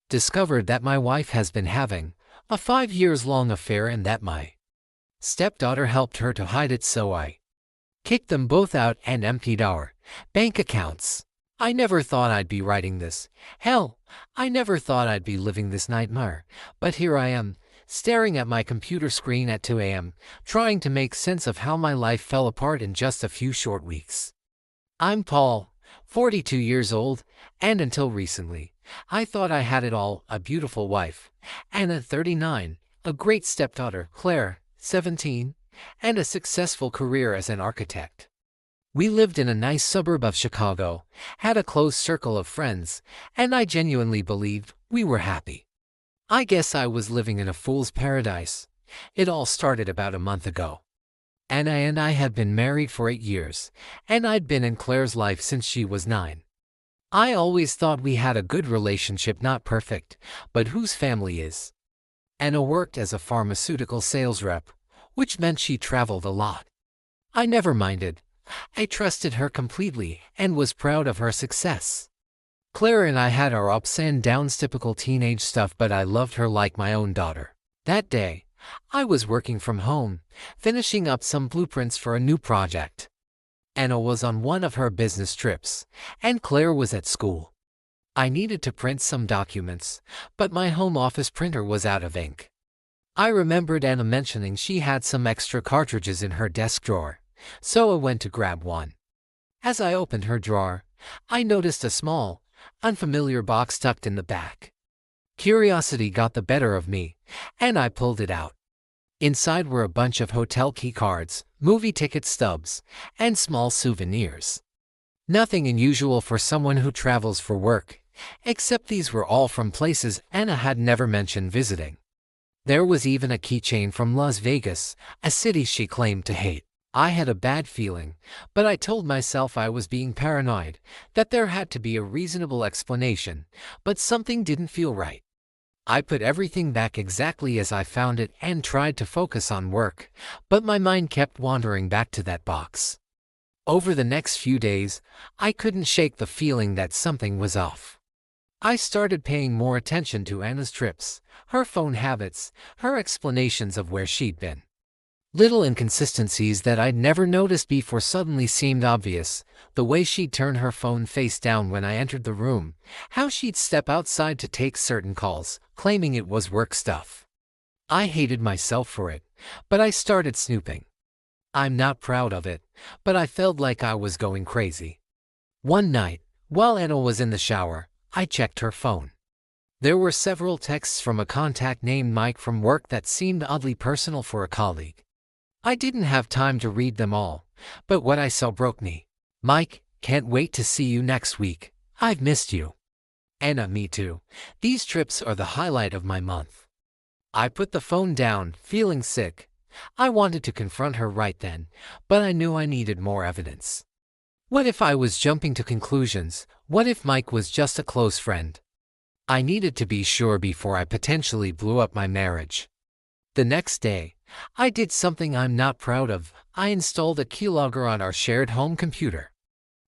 Discovered that my wife has been having a 5 years-long affair and that my stepdaughter helped her to hide it, so I kicked them both out and emptied our bank accounts. I never thought I'd be writing this. Hell, I never thought I'd be living this nightmare. But here I am, staring at my computer screen at 2 a.m., trying to make sense of how my life fell apart in just a few short weeks. I'm Paul, 42 years old, and until recently, I thought I had it all: a beautiful wife, Anna, 39, a great stepdaughter, Claire, 17, and a successful career as an architect. We lived in a nice suburb of Chicago, had a close circle of friends, and I genuinely believed we were happy. I guess I was living in a fool's paradise. It all started about a month ago. Anna and I had been married for 8 years, and I'd been in Claire's life since she was 9. I always thought we had a good relationship, not perfect, but whose family is. Anna worked as a pharmaceutical sales rep, which meant she traveled a lot. I never minded. I trusted her completely and was proud of her success. Claire and I had our ups and downs, typical teenage stuff, but I loved her like my own daughter. That day, I was working from home, finishing up some blueprints for a new project. Anna was on one of her business trips, and Claire was at school. I needed to print some documents, but my home office printer was out of ink. I remembered Anna mentioning she had some extra cartridges in her desk drawer, so I went to grab one. As I opened her drawer, I noticed a small, unfamiliar box tucked in the back. Curiosity got the better of me, and I pulled it out. Inside were a bunch of hotel key cards, movie ticket stubs, and small souvenirs. Nothing unusual for someone who travels for work, except these were all from places Anna had never mentioned visiting. There was even a keychain from Las Vegas, a city she claimed to hate. I had a bad feeling, but I told myself I was being paranoid, that there had to be a reasonable explanation, but something didn't feel right. I put everything back exactly as I found it and tried to focus on work, but my mind kept wandering back to that box. Over the next few days, I couldn't shake the feeling that something was off. I started paying more attention to Anna's trips, her phone habits, her explanations of where she'd been. Little inconsistencies that I'd never noticed before suddenly seemed obvious: the way she'd turn her phone face down when I entered the room, how she'd step outside to take certain calls, claiming it was work stuff. I hated myself for it, but I started snooping. I'm not proud of it, but I felt like I was going crazy. One night, while Anna was in the shower, I checked her phone. There were several texts from a contact named Mike from work that seemed oddly personal for a colleague. I didn't have time to read them all, but what I saw broke me. Mike, can't wait to see you next week. I've missed you. Anna, me too. These trips are the highlight of my month. I put the phone down, feeling sick. I wanted to confront her right then, but I knew I needed more evidence. What if I was jumping to conclusions? What if Mike was just a close friend? I needed to be sure before I potentially blew up my marriage. The next day, I did something I'm not proud of. I installed a keylogger on our shared home computer.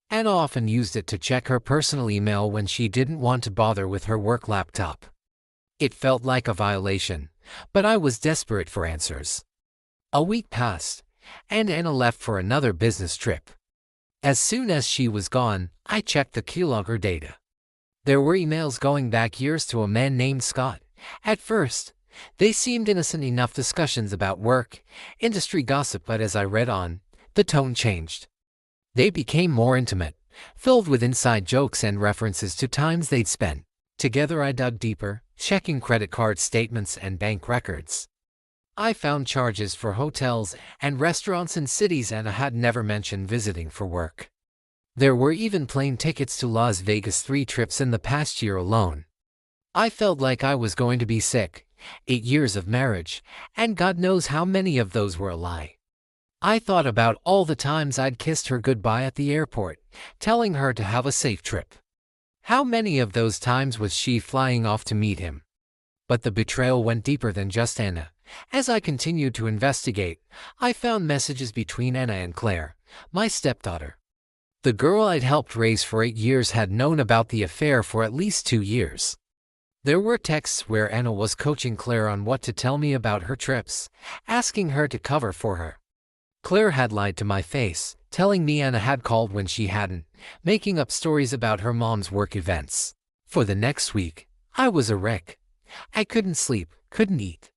Anna often used it to check her personal email when she didn't want to bother with her work laptop. It felt like a violation, but I was desperate for answers. A week passed, and Anna left for another business trip. As soon as she was gone, I checked the keylogger data. There were emails going back years to a man named Scott. At first, they seemed innocent enough, discussions about work, industry gossip, but as I read on, the tone changed. They became more intimate, filled with inside jokes and references to times they'd spent together. I dug deeper, checking credit card statements and bank records. I found charges for hotels and restaurants in cities Anna had never mentioned visiting for work. There were even plane tickets to Las Vegas, 3 trips in the past year alone. I felt like I was going to be sick. 8 years of marriage, and God knows how many of those were a lie. I thought about all the times I'd kissed her goodbye at the airport, telling her to have a safe trip. How many of those times was she flying off to meet him? But the betrayal went deeper than just Anna. As I continued to investigate, I found messages between Anna and Claire, my stepdaughter. The girl I'd helped raise for 8 years had known about the affair for at least 2 years. There were texts where Anna was coaching Claire on what to tell me about her trips, asking her to cover for her. Claire had lied to my face, telling me Anna had called when she hadn't, making up stories about her mom's work events. For the next week, I was a wreck. I couldn't sleep, couldn't eat.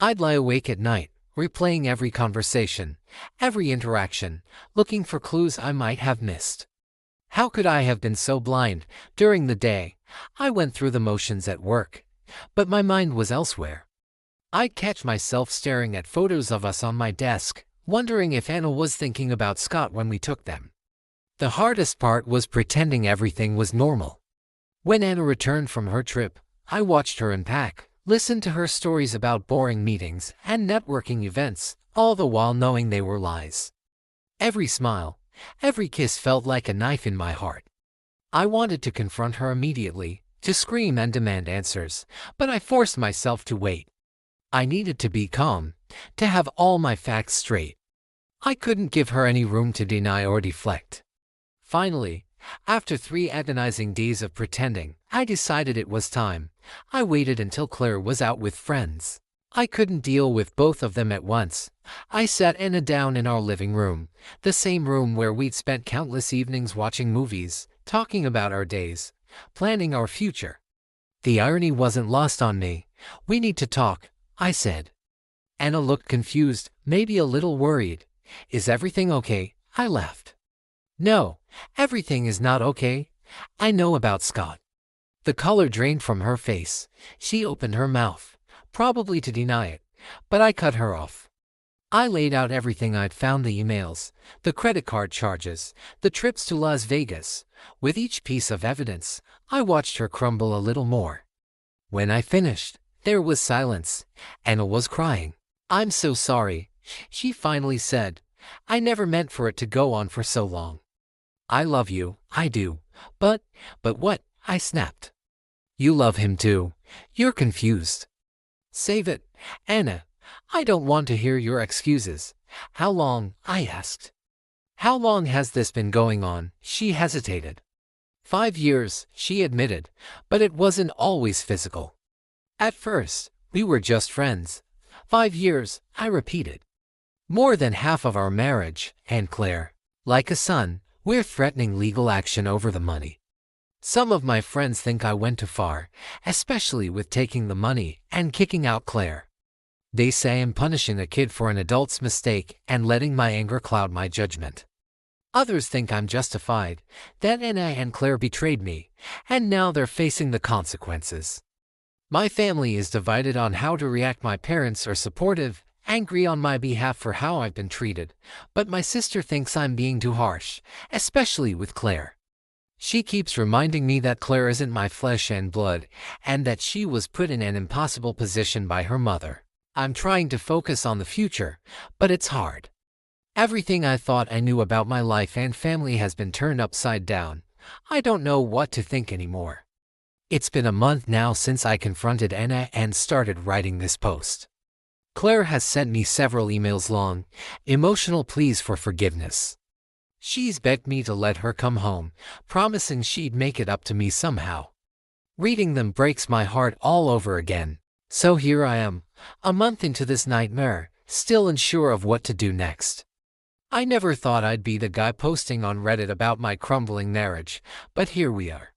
I'd lie awake at night, replaying every conversation, every interaction, looking for clues I might have missed. How could I have been so blind? During the day, I went through the motions at work, but my mind was elsewhere. I'd catch myself staring at photos of us on my desk, wondering if Anna was thinking about Scott when we took them. The hardest part was pretending everything was normal. When Anna returned from her trip, I watched her unpack, listened to her stories about boring meetings and networking events, all the while knowing they were lies. Every smile, every kiss felt like a knife in my heart. I wanted to confront her immediately, to scream and demand answers, but I forced myself to wait. I needed to be calm, to have all my facts straight. I couldn't give her any room to deny or deflect. Finally, after 3 agonizing days of pretending, I decided it was time. I waited until Claire was out with friends. I couldn't deal with both of them at once. I sat Anna down in our living room, the same room where we'd spent countless evenings watching movies, talking about our days, planning our future. The irony wasn't lost on me. "We need to talk," I said. Anna looked confused, maybe a little worried. "Is everything okay?" I laughed. "No, everything is not okay. I know about Scott." The color drained from her face. She opened her mouth, probably to deny it, but I cut her off. I laid out everything I'd found: the emails, the credit card charges, the trips to Las Vegas. With each piece of evidence, I watched her crumble a little more. When I finished, there was silence. Anna was crying. "I'm so sorry," she finally said. "I never meant for it to go on for so long." "I love you, I do. But what?" I snapped. "You love him too. You're confused." "Save it, Anna. I don't want to hear your excuses." "How long?" I asked. "How long has this been going on?" She hesitated. 5 years, she admitted, but it wasn't always physical. At first, we were just friends. 5 years, I repeated. More than half of our marriage, and Claire. Like a son, we're threatening legal action over the money. Some of my friends think I went too far, especially with taking the money and kicking out Claire. They say I'm punishing a kid for an adult's mistake and letting my anger cloud my judgment. Others think I'm justified, that Anna and Claire betrayed me, and now they're facing the consequences. My family is divided on how to react. My parents are supportive, angry on my behalf for how I've been treated, but my sister thinks I'm being too harsh, especially with Claire. She keeps reminding me that Claire isn't my flesh and blood, and that she was put in an impossible position by her mother. I'm trying to focus on the future, but it's hard. Everything I thought I knew about my life and family has been turned upside down. I don't know what to think anymore. It's been a month now since I confronted Anna and started writing this post. Claire has sent me several emails, long, emotional pleas for forgiveness. She's begged me to let her come home, promising she'd make it up to me somehow. Reading them breaks my heart all over again. So here I am, a month into this nightmare, still unsure of what to do next. I never thought I'd be the guy posting on Reddit about my crumbling marriage, but here we are.